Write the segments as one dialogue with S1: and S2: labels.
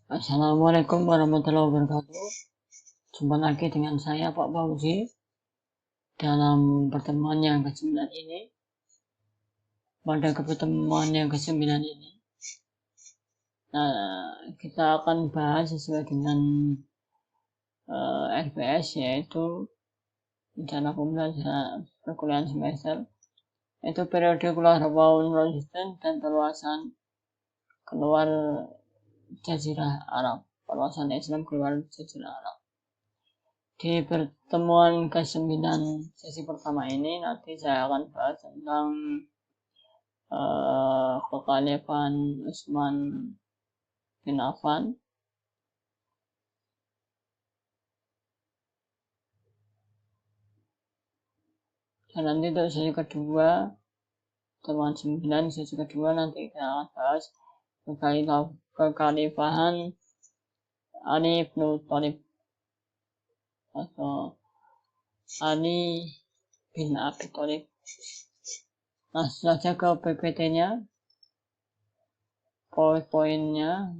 S1: Assalamualaikum warahmatullahi wabarakatuh. Jumpa lagi dengan saya Pak Fauzi dalam pertemuan yang ke-9 ini. Pada pertemuan yang ke-9 ini, kita akan bahas sesuai dengan RPS, yaitu rencana pembelajaran perkuliahan semester, yaitu periode keluar Rabaul Konsisten dan perluasan keluar Jazirah Arab, perluasan Islam keluar Jazirah Arab. Di pertemuan ke-9 sesi pertama ini nanti saya akan bahas tentang kekhalifahan Utsman bin Affan, dan nanti untuk sesi kedua, pertemuan 9 sesi kedua nanti kita akan bahas kekhalifahan Ali bin Thalib atau Ali bin Abi Thalib. Langsung saja ke PPT-nya, poin-poinnya.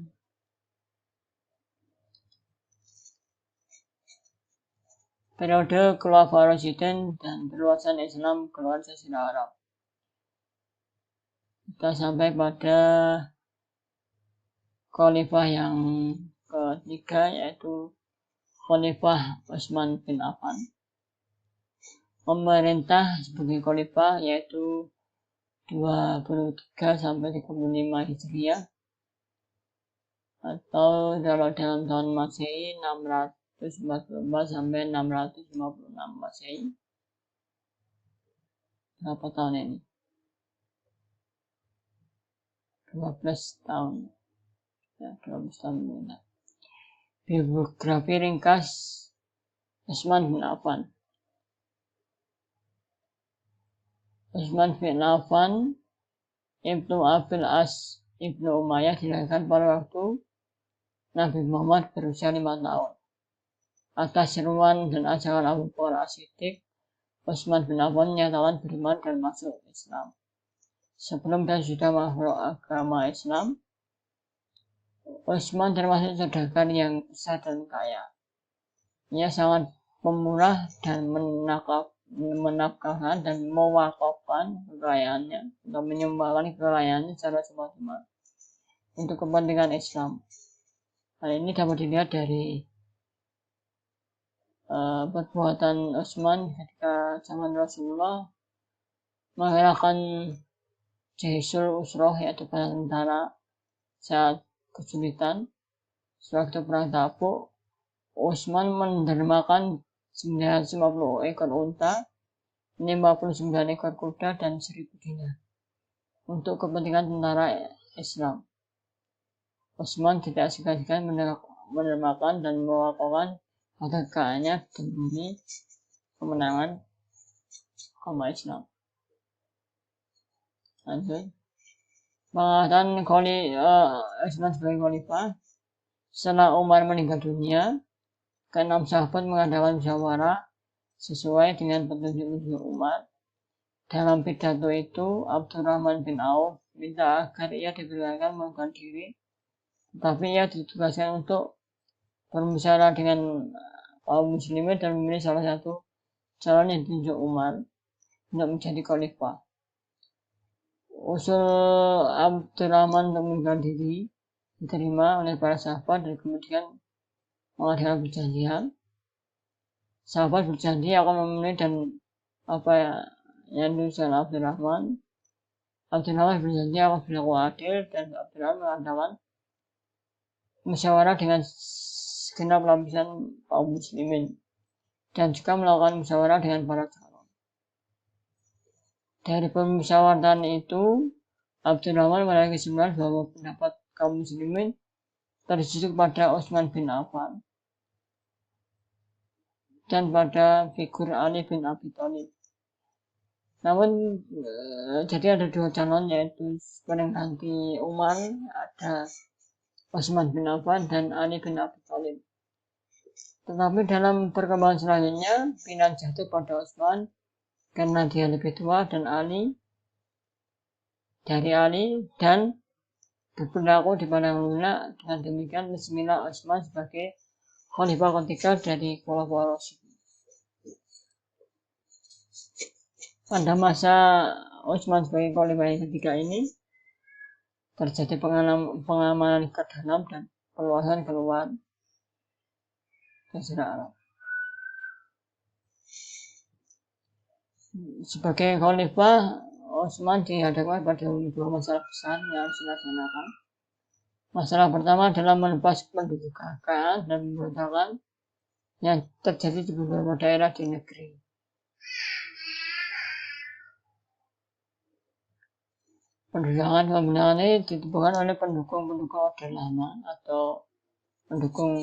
S1: Periode Khulafaur Rasyidin dan perluasan Islam keluar Jazirah Arab. Kita sampai pada khalifah yang ketiga, yaitu Khalifah Utsman bin Affan. Pemerintah sebagai khalifah yaitu 23 sampai 35 Hijriah, atau kalau dalam tahun Masehi 644 sampai 656 Masehi. Berapa tahun ini? 12 tahun. Ya, 12 tahun benar. Biografi ringkas Utsman bin Affan. Utsman bin Affan Ibnu Abil As Ibnu Umayyah dilahirkan pada waktu Nabi Muhammad berusia 5 tahun. Atas seruan dan ajakan Abu Bakar As-Siddiq, Utsman bin Affan menyatakan beriman dan masuk Islam. Sebelum dan sudah memeluk agama Islam, Utsman termasuk saudagar yang besar dan kaya. Ia sangat pemurah dan menafkahkan dan mewakafkan kekayaannya atau menyumbangkan kekayaannya secara cuma-cuma untuk kepentingan Islam. Hal ini dapat dilihat dari perbuatan Utsman ketika zaman Rasulullah mengerahkan Jaisul Usroh, yaitu bala tentara saat kesulitan. Setelah itu perang Tabuk, Utsman mendermakan 950 ekor unta, 59 ekor kuda, dan 1000 dinar untuk kepentingan tentara Islam. Utsman tidak segan-segan mendermakan dan mewakafkan harta kekayaannya demi kemenangan agama Islam. Lanjut, pengangkatan Utsman sebagai khalifah. Setelah Umar meninggal dunia, ke-6 sahabat mengadakan musyawarah sesuai dengan petunjuk Umar. Dalam pidato itu, Abdurrahman bin Auf minta agar ia diperkenankan mengundurkan diri, tetapi ia ditugaskan untuk bermusyawarah dengan kaum muslimin dan memilih salah satu calon yang ditunjuk Umar untuk menjadi khalifah. Usul Abdurrahman untuk mengundurkan diri diterima oleh para sahabat dan kemudian mengadakan perjanjian. Sahabat berjanji akan memenuhi dan apa yang diusulkan Abdurrahman. Abdurrahman berjanji akan berlaku adil, dan Abdurrahman mengadakan musyawarah dengan segenap lapisan kaum muslimin dan juga melakukan musyawarah dengan para calon. Dari permusyawaratan itu, Abdurrahman meraih kesimpulan bahwa pendapat kaum muslimin terjadi pada Utsman bin Affan dan pada figur Ali bin Abi Thalib. Namun jadi ada dua calon, yaitu pengganti Umar, ada Utsman bin Affan dan Ali bin Abi Thalib. Tetapi dalam perkembangan selanjutnya, pilihan jatuh pada Utsman karena dia lebih tua dan Ali dan berperilaku di padang lunak. Dengan demikian Bismillah Utsman sebagai khalifah ketiga dari Khulafaur Rasyidin. Pada masa Utsman sebagai khalifah ketiga ini terjadi pengamanan ke dalam dan perluasan keluar Jazirah Arab. Sebagai khalifah, Utsman dihadapkan pada dua masalah besar yang harus dilaksanakan. Masalah pertama adalah melepas penduduk KK dan pemberontakan yang terjadi di beberapa daerah di negeri. Pemberontakan ini ditimbulkan oleh pendukung-pendukung Orde Lama atau pendukung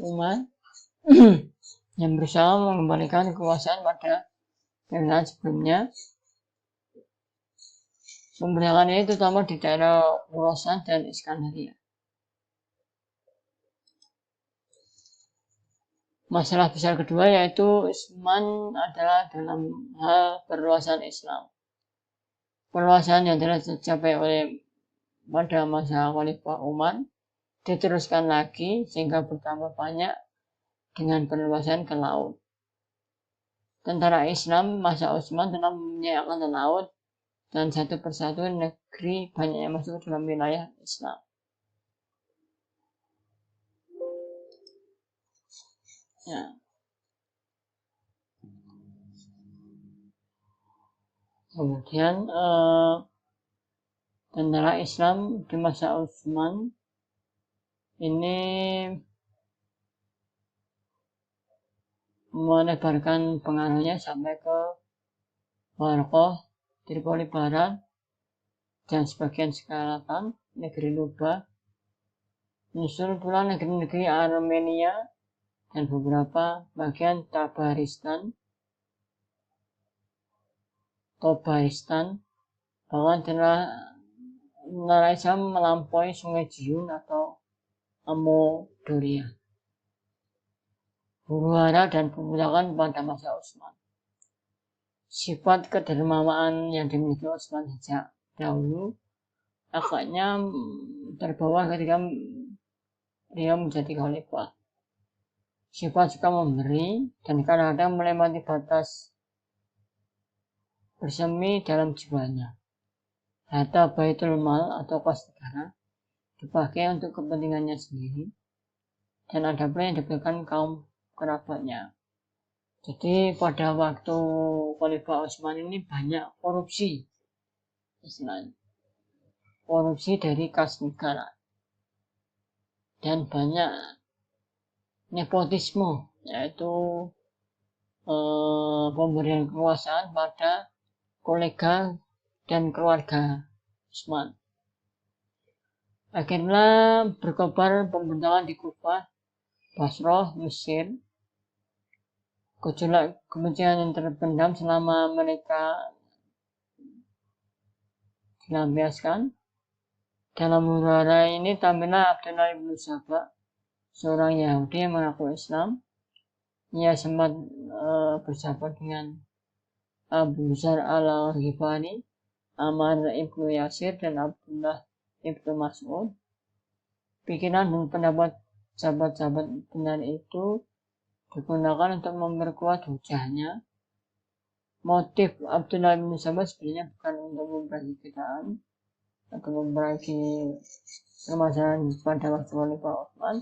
S1: umat yang berusaha mengembalikan kekuasaan pada pemerintahan sebelumnya. Pemberontakan ini terutama di daerah Khorasan dan Iskandaria. Masalah besar kedua yaitu Utsman adalah dalam hal perluasan Islam. Perluasan yang telah tercapai oleh pada masa Khalifah Umar diteruskan lagi sehingga bertambah banyak dengan perluasan ke laut. Tentara Islam masa Utsman telah mempunyai angkatan laut dan satu persatu negeri banyak yang masuk dalam wilayah Islam. Ya. Kemudian tentara Islam di masa Utsman ini melebarkan pengaruhnya sampai ke Barqoh, Tripoli Barat, dan sebagian selatan negeri Luba. Menyusul pula negeri-negeri Armenia dan beberapa bagian Tabaristan, bahkan tentara Islam melampaui Sungai Jiun atau Amodoria, huru-hara dan pemberontakan pada masa Utsman. Sifat kedermawan yang dimiliki Utsman sejak dahulu agaknya terbawa ketika dia menjadi khalifah. Sifat suka memberi dan kadang-kadang melewati batas bersemi dalam jiwanya. Harta Baitul Mal atau kas negara dipakai untuk kepentingannya sendiri dan ada pula yang diberikan kaum kerabatnya. Jadi pada waktu Khalifah Utsman ini banyak korupsi, istilahnya korupsi dari kas negara dan banyak nepotisme, yaitu pemberian kekuasaan pada kolega dan keluarga Utsman. Akhirnya berkobar pemberontakan di Kufah, Basrah, Mesir. Gejolak kebencian yang terpendam selama mereka dilampiaskan. Dalam huru-hara ini tampillah Abdullah bin Saba, seorang Yahudi yang mengaku Islam. Ia sempat bersahabat dengan Abu Zar al-Ghifari, Ammar ibnu Yasir, dan Abdullah ibnu Mas'ud. Pikiran dan pendapat sahabat-sahabat benar itu digunakan untuk memperkuat hujahnya. Motif Abdullah bin Saba sebenarnya bukan untuk membagi keadaan atau membagi permasalahan pada waktu Khalifah Utsman,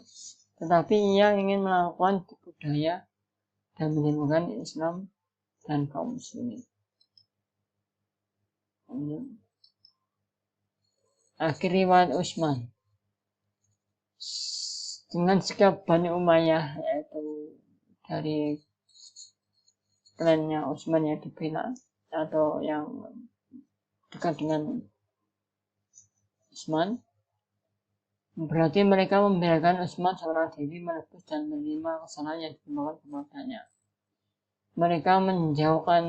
S1: tetapi ia ingin melakukan tipu daya dan menimbulkan Islam dan kaum muslimin. Akhir riwayat Utsman dengan sikap Bani Umayyah, yaitu dari klannya Utsman yang dibela atau yang dekat dengan Utsman, berarti mereka membiarkan Utsman seorang diri menebus dan menerima kesalahan yang dilakukan kepadanya. Mereka menjauhkan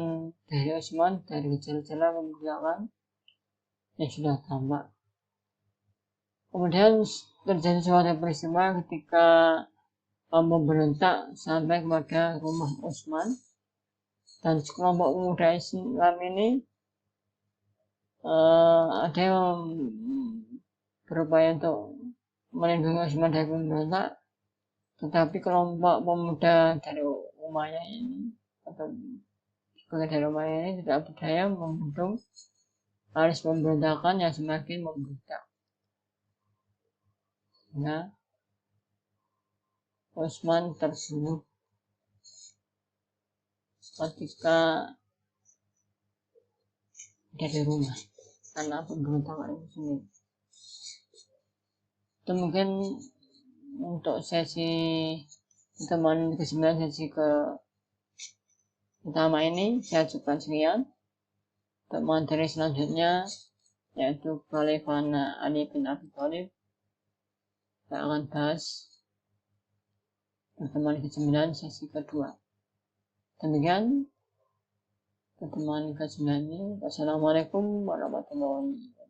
S1: dari Utsman dari gejala-gejala pemberontakan yang sudah tampak. Kemudian terjadi suatu peristiwa ketika pemberontak sampai kepada rumah Utsman, dan sekelompok pemuda Islam ini ada yang berupaya untuk melindungi Osman dari pemberontak, tetapi kelompok pemuda dari Umayyah ini atau sebagai dari Umayyah ini tidak berdaya membendung arus pemberontakan yang semakin membludak. Nah, Osman terbunuh ketika dari rumah karena pemberontakan itu sendiri. Itu mungkin untuk sesi pertemuan ke-9 sesi pertama ini saya cukupkan sekian. Untuk materi selanjutnya yaitu Khalifah Ali bin Abi Thalib, kita akan bahas pertemuan ke-9 sesi kedua. Demikian pertemuan ke-9 ini. Wassalamualaikum warahmatullahi wabarakatuh.